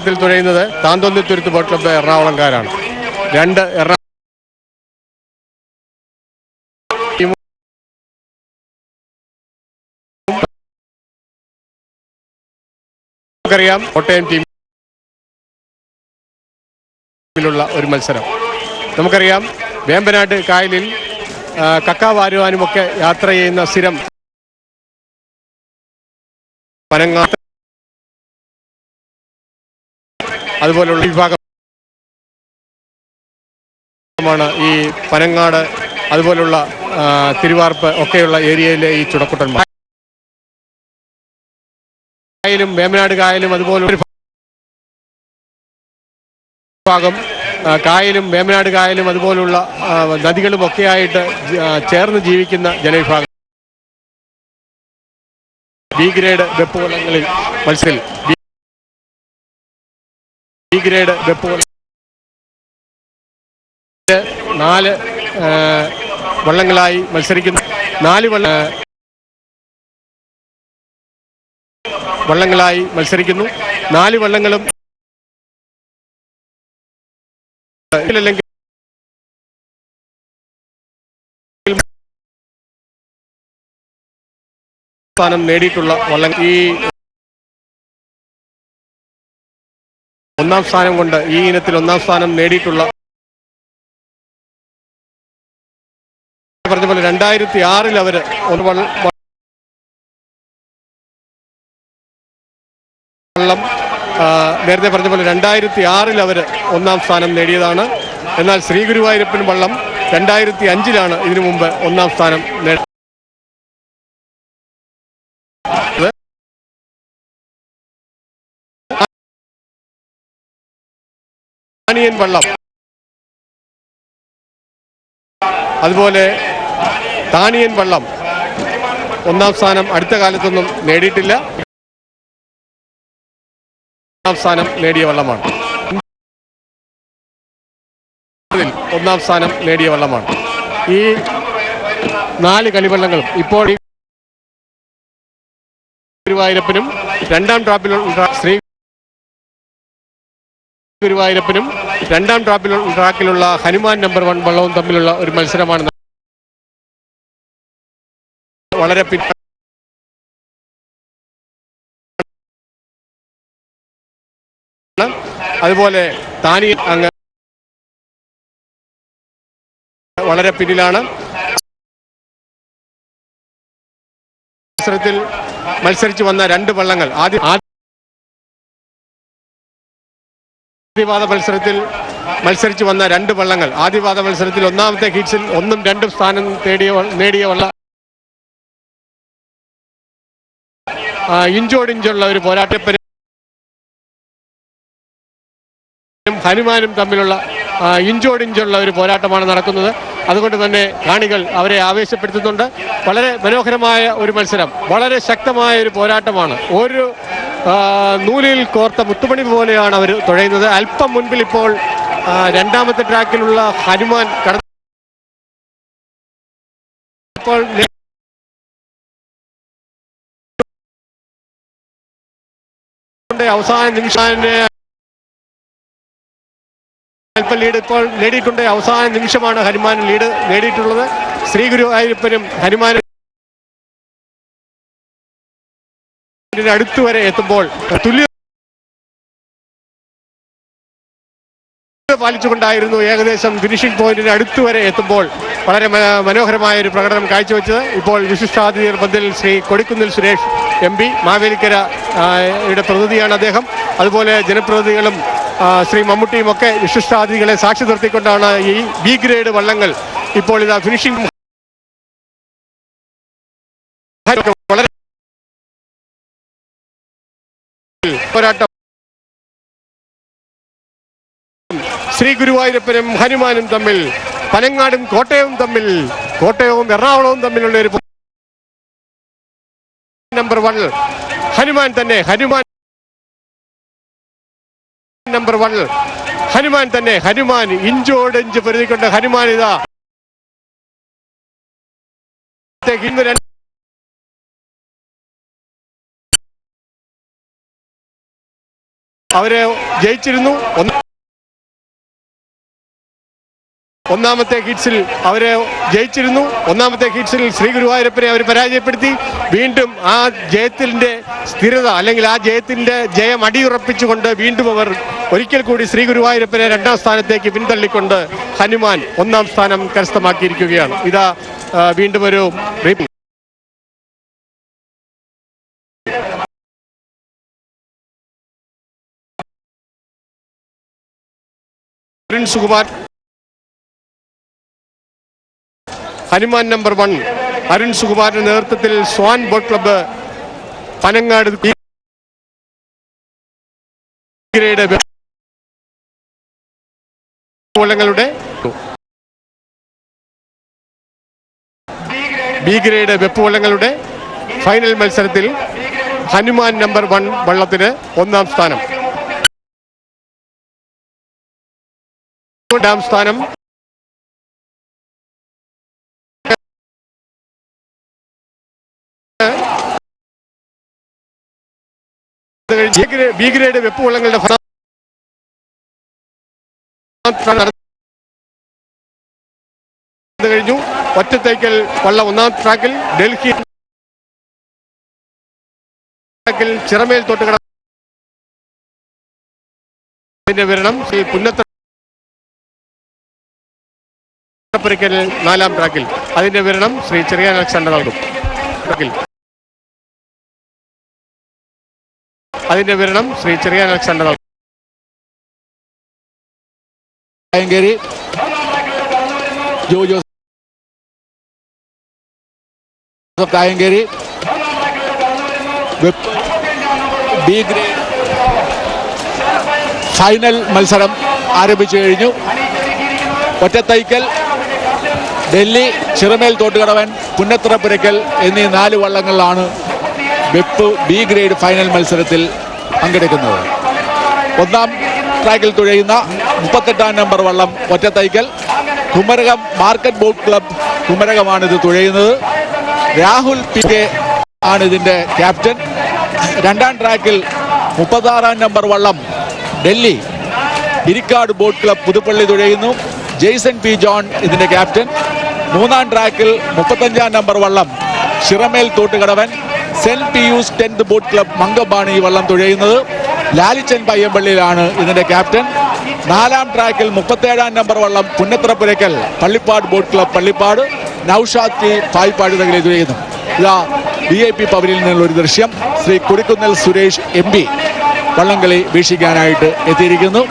മത്സരത്തിൽ തുഴയുന്നത് Thanthonnithuruth boat club എറണാകുളംകാരാണ്. രണ്ട് നമുക്കറിയാം കോട്ടയം ടീമിലുള്ള ഒരു മത്സരം. നമുക്കറിയാം വേമ്പനാട് കായലിൽ കക്ക വാരുവാനുമൊക്കെ യാത്ര ചെയ്യുന്ന സ്ഥിരം പനങ്ങാട് അതുപോലുള്ള വിഭാഗമാണ് ഈ പനങ്ങാട് അതുപോലുള്ള തിരുവാർപ്പ് ഒക്കെയുള്ള ഏരിയയിലെ ഈ ചുടക്കുട്ടന്മാർ. കായലും വേമ്പനാട് കായലും അതുപോലൊരു ഭാഗം കായലും വേമ്പനാട് കായലും അതുപോലുള്ള നദികളും ഒക്കെയായിട്ട് ചേർന്ന് ജീവിക്കുന്ന ജനവിഭാഗം. ബി ഗ്രേഡ് വെപ്പ് വള്ളങ്ങളിൽ മത്സരത്തിൽ ബി ഗ്രേഡ് വെപ്പ് 4 വള്ളങ്ങളായി മത്സരിക്കുന്നു. 4 വള്ളങ്ങളായി മത്സരിക്കുന്നു. 4 വള്ളങ്ങളും അല്ലെങ്കിൽ സ്ഥാനം നേടിയിട്ടുള്ള വള്ളം ഈ ഒന്നാം സ്ഥാനം കൊണ്ട് ഈ ഇനത്തിൽ ഒന്നാം സ്ഥാനം നേടിയിട്ടുള്ള പറഞ്ഞ പോലെ 2006 അവര് വള്ളം നേരത്തെ പറഞ്ഞ പോലെ 2006 അവര് ഒന്നാം സ്ഥാനം നേടിയതാണ്. എന്നാൽ ശ്രീ ഗുരുവായൂരപ്പൻ വള്ളം 2005 ഇതിനു മുമ്പ് ഒന്നാം സ്ഥാനം നേടി. താനിയൻ വള്ളം അതുപോലെ താനിയൻ വള്ളം ഒന്നാം സ്ഥാനം അടുത്ത കാലത്തൊന്നും നേടിയിട്ടില്ല. ഒന്നാം സ്ഥാനം നേടിയ വള്ളമാണ്. ഒന്നാം സ്ഥാനം നേടിയ വള്ളമാണ്. ഈ 4 കളിവള്ളങ്ങളും ഇപ്പോൾ ഗുരുവായൂരപ്പനും രണ്ടാം ശ്രീ ഗുരുവായൂരപ്പനും രണ്ടാം ട്രാക്കിലുള്ള ഹനുമാൻ നമ്പർ 1 വള്ളവും തമ്മിലുള്ള ഒരു മത്സരമാണ്. വളരെ അതുപോലെ താനിയൻ അങ്ങ് വളരെ പിന്നിലാണ്. മത്സരത്തിൽ മത്സരിച്ച് വന്ന 2 വള്ളങ്ങൾ ആദ്യപാദ മത്സരത്തിൽ മത്സരിച്ച് വന്ന 2 വള്ളങ്ങൾ ആദ്യപാദ മത്സരത്തിൽ ഒന്നാമത്തെ ഹീറ്റ്സിൽ 1ഉം 2ഉം സ്ഥാനം നേടിയ വള്ള ഇഞ്ചോടിഞ്ചുള്ള ഒരു പോരാട്ടപ്പനും ഹനുമാനും തമ്മിലുള്ള ഇഞ്ചോടിഞ്ചുള്ള ഒരു പോരാട്ടമാണ് നടക്കുന്നത്. അതുകൊണ്ട് തന്നെ കാണികൾ അവരെ ആവേശപ്പെടുത്തുന്നുണ്ട്. വളരെ മനോഹരമായ ഒരു മത്സരം, വളരെ ശക്തമായ ഒരു പോരാട്ടമാണ്. ഒരു നൂലിൽ കോർത്ത മുത്തുമണി പോലെയാണ് അവർ തുഴയുന്നത്. അല്പം മുൻപിൽ ഇപ്പോൾ രണ്ടാമത്തെ ട്രാക്കിലുള്ള ഹനുമാൻ ഇപ്പോൾ അവസാന നിമിഷാന്റെ അല്പം ലീഡ് ഇപ്പോൾ നേടിയിട്ടുണ്ട്. അവസാന നിമിഷമാണ് ഹനുമാൻ ലീഡ് നേടിയിട്ടുള്ളത്. ശ്രീ ഗുരുവായൂരപ്പനും ഹനുമാനും അടുത്ത് വരെ എത്തുമ്പോൾ തുല്യ പാലിച്ചുകൊണ്ടായിരുന്നു ഏകദേശം ഫിനിഷിംഗ് പോയിന്റിന് അടുത്ത് വരെ എത്തുമ്പോൾ വളരെ മനോഹരമായ ഒരു പ്രകടനം കാഴ്ചവെച്ചത്. ഇപ്പോൾ വിശിഷ്ടാതിഥികൾ പന്തൽ ശ്രീ കൊടിക്കുന്നിൽ സുരേഷ് MP മാവേലിക്കരയുടെ പ്രതിനിധിയാണ് അദ്ദേഹം. അതുപോലെ ജനപ്രതിനിധികളും ശ്രീ മമ്മൂട്ടിയും ഒക്കെ വിശിഷ്ടാതിഥികളെ സാക്ഷി നിർത്തിക്കൊണ്ടാണ് ഈ ബി ഗ്രേഡ് വള്ളങ്ങൾ ഇപ്പോൾ ഇതാ ഫിനിഷിംഗ് വളരെ പോരാട്ടം. ശ്രീ ഗുരുവായൂരപ്പനും ഹനുമാനും തമ്മിൽ, പനങ്ങാടും കോട്ടയവും തമ്മിൽ, കോട്ടയവും എറണാകുളവും തമ്മിലുള്ള ഒരു നമ്പർ 1 ഹനുമാൻ തന്നെ. ഹനുമാൻ നമ്പർ 1 ഹനുമാൻ തന്നെ. ഹനുമാൻ ഇഞ്ചോടിഞ്ച് പൊരുതിക്കൊണ്ട് ഹനുമാൻ ഇതാ അവരെ ജയിച്ചിരുന്നു. ഒന്നാമത്തെ ഹീറ്റ്സിൽ അവരെ ജയിച്ചിരുന്നു. ഒന്നാമത്തെ ഹീറ്റ്സിൽ ശ്രീ ഗുരുവായൂരപ്പനെ അവർ പരാജയപ്പെടുത്തി. വീണ്ടും ആ ജയത്തിൻ്റെ സ്ഥിരത അല്ലെങ്കിൽ ആ ജയം അടിയുറപ്പിച്ചുകൊണ്ട് വീണ്ടും അവർ ഒരിക്കൽ കൂടി ശ്രീ ഗുരുവായൂരപ്പനെ 2ാം സ്ഥാനത്തേക്ക് പിന്തള്ളിക്കൊണ്ട് ഹനുമാൻ 1ാം സ്ഥാനം കരസ്ഥമാക്കിയിരിക്കുകയാണ്. ഇതാ വീണ്ടും ഒരു സുകുമാർ ഹനുമാൻ നമ്പർ 1 അരുൺ സുകുമാറിന്റെ നേതൃത്വത്തിൽ swan boat club Panangad B grade വെപ്പ് വള്ളങ്ങളുടെ ഫൈനൽ മത്സരത്തിൽ ഹനുമാൻ നമ്പർ 1 വള്ളത്തിന് 1ാം സ്ഥാനം. 2ാം സ്ഥാനം ബി ഗ്രേഡ് വെപ്പ് വള്ളങ്ങളുടെ കഴിഞ്ഞു. ഒറ്റത്തൈക്കൽ വള്ളം 1ാം ട്രാക്കിൽ, ഡൽഹി ചിറമേൽ തൊട്ടുകട വിവരണം ശ്രീ പുന്നത്തറപ്പുരയ്ക്കൽ 4ാം ട്രാക്കിൽ. അതിന്റെ വിവരണം ശ്രീ ചെറിയാൻ അലക്സാണ്ടർ നൽകും. അതിന്റെ വിവരണം ശ്രീ ചെറിയാൻ അലക്സാണ്ടർ നൽകും. തായങ്കേരി ബി ഗ്രേഡ് ഫൈനൽ മത്സരം ആരംഭിച്ചു കഴിഞ്ഞു. ഒറ്റത്തൈക്കൽ, ഡൽഹി, ചിറമേൽ തോട്ടുകടവൻ, പുന്നത്തറപ്പുരയ്ക്കൽ എന്നീ 4 വള്ളങ്ങളിലാണ് വെപ്പ് ബി ഗ്രേഡ് ഫൈനൽ മത്സരത്തിൽ പങ്കെടുക്കുന്നത്. 1ാം ട്രാക്കിൽ തുഴയുന്ന 38ാം നമ്പർ വള്ളം Ottathaikkal. Kumarakom market boat club കുമരകമാണിത് തുഴയുന്നത്. രാഹുൽ പി കെ ആണ് ഇതിൻ്റെ ക്യാപ്റ്റൻ. 2ാം ട്രാക്കിൽ 36ാം നമ്പർ വള്ളം ഡൽഹി ഇരിക്കാട് ബോട്ട് ക്ലബ് പുതുപ്പള്ളി തുഴയുന്നു. ജെയ്സൺ പി ജോൺ ഇതിൻ്റെ ക്യാപ്റ്റൻ. 3ാം ട്രാക്കിൽ 35ാം നമ്പർ വള്ളം Chiramel Thottukadavan Saint Pius 10th boat club മങ്കമ്പാണ് ഈ വള്ളം തുഴയുന്നത്. ലാലിച്ചൻ പയ്യമ്പള്ളിയിലാണ് ഇതിൻ്റെ ക്യാപ്റ്റൻ. 4ാം ട്രാക്കിൽ 37ാം നമ്പർ വള്ളം Punnatharapurackal Pallippad boat club Pallippad Noushad T Paippad തകലി തുഴയുന്നു. ഇതാ VIP പവലിൽ നിന്നുള്ള ഒരു ദൃശ്യം. ശ്രീ കൊടിക്കുന്നൽ സുരേഷ് MP വള്ളംകളി വീക്ഷിക്കാനായിട്ട് എത്തിയിരിക്കുന്നു.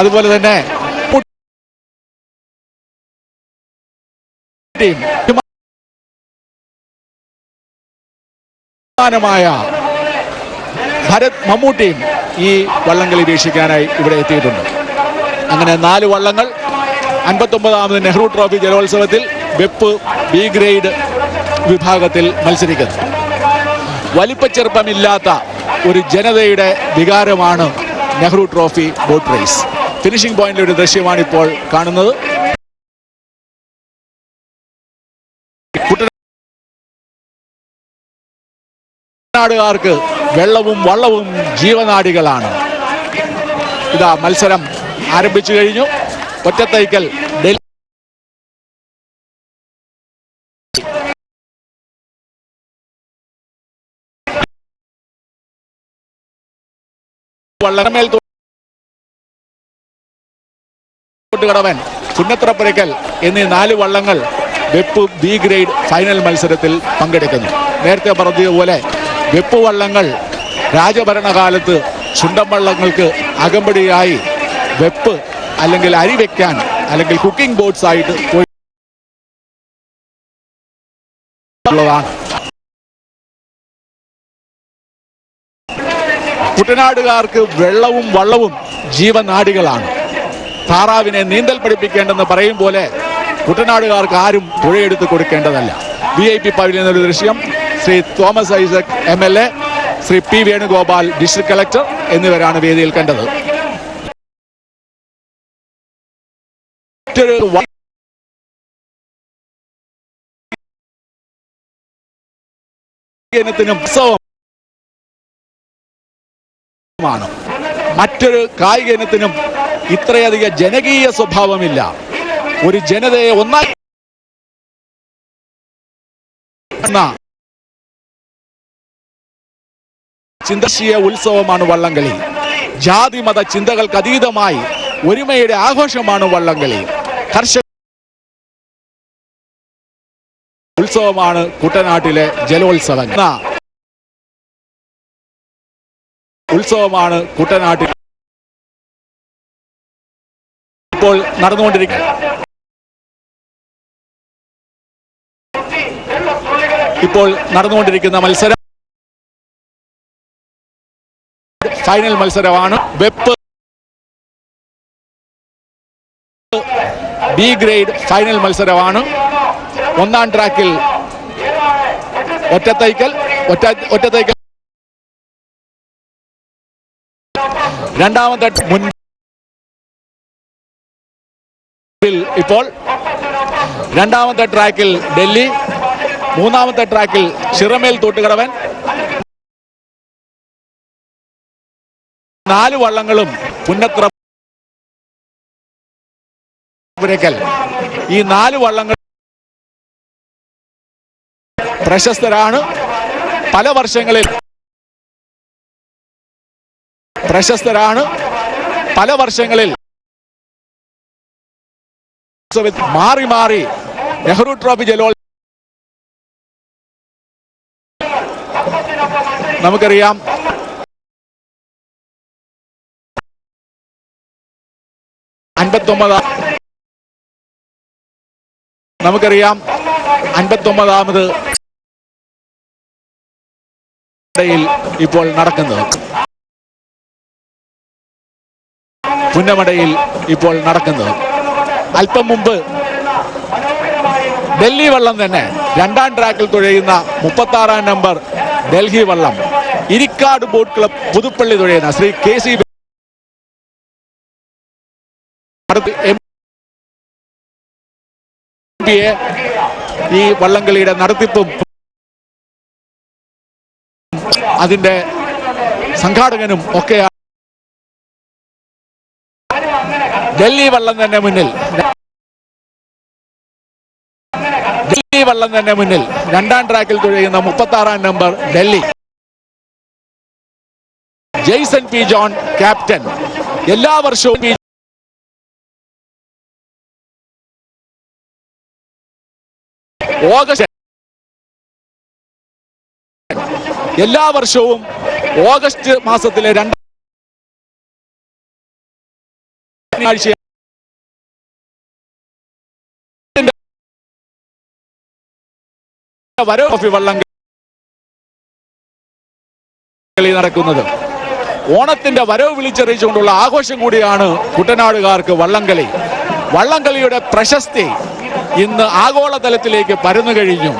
അതുപോലെ തന്നെ ഭരത് മമ്മൂട്ടിയും ഈ വള്ളംകളി വീക്ഷിക്കാനായി ഇവിടെ എത്തിയിട്ടുണ്ട്. അങ്ങനെ 4 വള്ളങ്ങൾ 59ാമത് നെഹ്റു ട്രോഫി ജലോത്സവത്തിൽ വെപ്പ് ബി ഗ്രേഡ് വിഭാഗത്തിൽ മത്സരിക്കുന്നു. വലിപ്പച്ചെറുപ്പമില്ലാത്ത ഒരു ജനതയുടെ വികാരമാണ് Nehru trophy boat race. Finishing പോയിന്റിലെ ഒരു ദൃശ്യമാണ് ഇപ്പോൾ കാണുന്നത്. കുട്ടനാടുകാർക്ക് വെള്ളവും വള്ളവും ജീവനാഡികളാണ്. ഇതാ മത്സരം ആരംഭിച്ചു കഴിഞ്ഞു. ഒറ്റത്തൈക്കൽ ഡൽഹി വള്ളമേൽ തോട്ടുകടവൻ പുന്നത്തറപ്പുരയ്ക്കൽ എന്നീ 4 വള്ളങ്ങൾ വെപ്പ് ബി ഗ്രേഡ് ഫൈനൽ മത്സരത്തിൽ പങ്കെടുക്കുന്നു. നേരത്തെ പറഞ്ഞതുപോലെ വെപ്പ് വള്ളങ്ങൾ രാജഭരണകാലത്ത് ചുണ്ടൻ വള്ളങ്ങൾക്ക് അകമ്പടിയായി വെപ്പ് അല്ലെങ്കിൽ അരി വെക്കാൻ അല്ലെങ്കിൽ കുക്കിംഗ് ബോട്ട്സ് ആയിട്ട് ഉള്ളതാണ്. കുട്ടനാടുകാർക്ക് വെള്ളവും വള്ളവും ജീവനാഡികളാണ്. താറാവിനെ നീന്തൽ പഠിപ്പിക്കേണ്ടെന്ന് പറയും പോലെ കുട്ടനാടുകാർക്ക് ആരും തുഴയെടുത്ത് കൊടുക്കേണ്ടതല്ല. VIP പവലിയൻ ഒരു ദൃശ്യം. Shri Thomas Isaac MLA, Shri P Venugopal district collector എന്നിവരാണ് വേദിയിൽ കണ്ടത്. ഉത്സവം ാണ് മറ്റൊരു കായിക ഇനത്തിനും ഇത്രയധികം ജനകീയ സ്വഭാവമില്ല. ഒരു ജനതയെ ഒന്നായി ചിന്തശീയ ഉത്സവമാണ് വള്ളംകളി. ജാതി മത ചിന്തകൾക്ക് അതീതമായി ഒരുമയുടെ ആഘോഷമാണ് വള്ളംകളി. കർഷക ഉത്സവമാണ് കുട്ടനാട്ടിലെ ജലോത്സവം. ഉത്സവമാണ് കുട്ടനാട്ടിൽ ഇപ്പോൾ നടന്നുകൊണ്ടിരിക്കുന്ന മത്സരം ഫൈനൽ മത്സരമാണ്. വെപ്പ് ബി ഗ്രേഡ് ഫൈനൽ മത്സരമാണ്. ഒന്നാം ട്രാക്കിൽ ഒറ്റത്തൈക്കൽ രണ്ടാമത്തെ ഇപ്പോൾ രണ്ടാമത്തെ ട്രാക്കിൽ ഡൽഹി, മൂന്നാമത്തെ ട്രാക്കിൽ ചിറമേൽ തോട്ടുകടവൻ. 4 വള്ളങ്ങളും പുന്നത്ര പുരക്കൽ. ഈ 4 വള്ളങ്ങൾ പ്രശസ്തരാണ്. പല വർഷങ്ങളിൽ മാറി മാറി നെഹ്റു ട്രോഫി നമുക്കറിയാം. നമുക്കറിയാം 59ാമത് ഇപ്പോൾ നടക്കുന്നത് പുന്നമടയിൽ ഇപ്പോൾ നടക്കുന്നത്. അല്പം മുമ്പ് ഡൽഹി വള്ളം തന്നെ രണ്ടാം ട്രാക്കിൽ തുഴയുന്ന 36ാം നമ്പർ ഡൽഹി വള്ളം ഇരിക്കാട് ബോട്ട് ക്ലബ് പുതുപ്പള്ളി തുഴയുന്ന ശ്രീ KC ഈ വള്ളംകളിയുടെ നടത്തിപ്പും അതിന്റെ സംഘാടകനും ഒക്കെയാണ്. ഡൽഹി വള്ളം തന്നെ മുന്നിൽ രണ്ടാം ട്രാക്കിൽ തുഴയുന്ന 36ാം number Delhi. Jaison P John captain. എല്ലാ വർഷവും ഓഗസ്റ്റ് മാസത്തിലെ ആഴ്ച വള്ളംകളി നടക്കുന്നത്. ഓണത്തിന്റെ വരവ് വിളിച്ചറിയിച്ചുകൊണ്ടുള്ള ആഘോഷം കൂടിയാണ് കുട്ടനാടുകാർക്ക് വള്ളംകളി. വള്ളംകളിയുടെ പ്രശസ്തി ഇന്ന് ആഗോളതലത്തിലേക്ക് പരന്നു കഴിഞ്ഞു.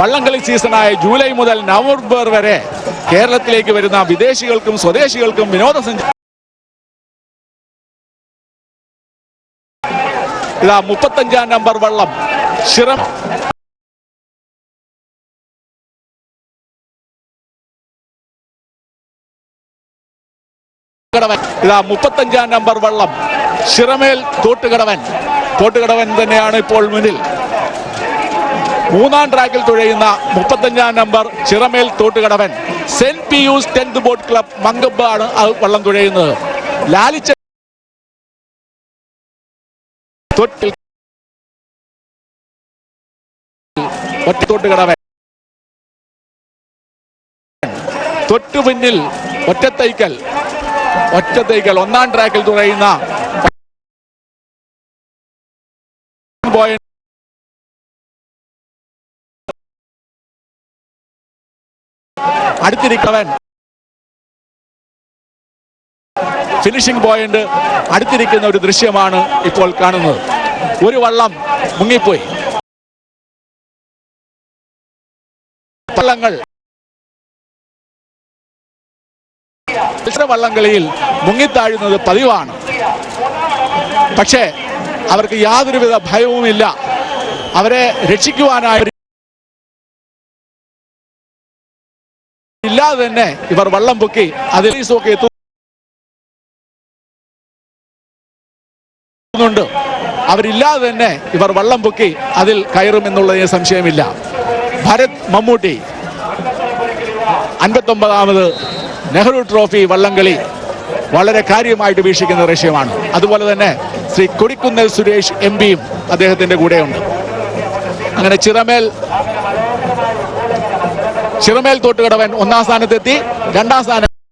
വള്ളംകളി സീസണായ ജൂലൈ മുതൽ നവംബർ വരെ കേരളത്തിലേക്ക് വരുന്ന വിദേശികൾക്കും സ്വദേശികൾക്കും വിനോദസഞ്ചാര 35ാം നമ്പർ വള്ളം ചിറം 35ാം നമ്പർ വള്ളം ചിറമേൽ തോട്ടുകടവൻ തന്നെയാണ് ഇപ്പോൾ മുന്നിൽ. 3ാം ട്രാക്കിൽ തുഴയുന്ന 35ാം number Chiramel Thottukadavan. Saint Pius 10th boat club Mankombu ആണ് വള്ളം തുഴയുന്നത്. ലാലിച്ച തോട്ടുകടവൻ. തൊട്ടു പിന്നിൽ ഒറ്റത്തൈക്കൽ 1ാം ട്രാക്കിൽ തുഴയുന്ന അടുത്തിരിക്കവൻ ഫിനിഷിംഗ് പോയിന്റ് അടുത്തിരിക്കുന്ന ഒരു ദൃശ്യമാണ് ഇപ്പോൾ കാണുന്നത്. ഒരു വള്ളം മുങ്ങിപ്പോയി. വള്ളങ്ങൾ വള്ളംകളിയിൽ മുങ്ങിത്താഴുന്നത് പതിവാണ്. പക്ഷേ അവർക്ക് യാതൊരുവിധ ഭയവുമില്ല. അവരെ രക്ഷിക്കുവാനായി ഇല്ലാതെ തന്നെ ഇവർ വള്ളം പൊക്കി അതിൽ എത്തും. ുന്നുണ്ട്. അവരില്ലാതെ തന്നെ ഇവർ വള്ളം പൊക്കി അതിൽ കയറുമെന്നുള്ളതിന് സംശയമില്ല. ഭരത് മമ്മൂട്ടി 59ാമത് നെഹ്റു ട്രോഫി വള്ളംകളി വളരെ കാര്യമായിട്ട് വീക്ഷിക്കുന്ന ദൃശ്യമാണ്. അതുപോലെ തന്നെ ശ്രീ കൊടിക്കുന്നിൽ സുരേഷ് MP-യും അദ്ദേഹത്തിന്റെ കൂടെയുണ്ട്. അങ്ങനെ ചിറമേൽ തോട്ടുകടവൻ 1ാം സ്ഥാനത്തെത്തി. 2ാം സ്ഥാനം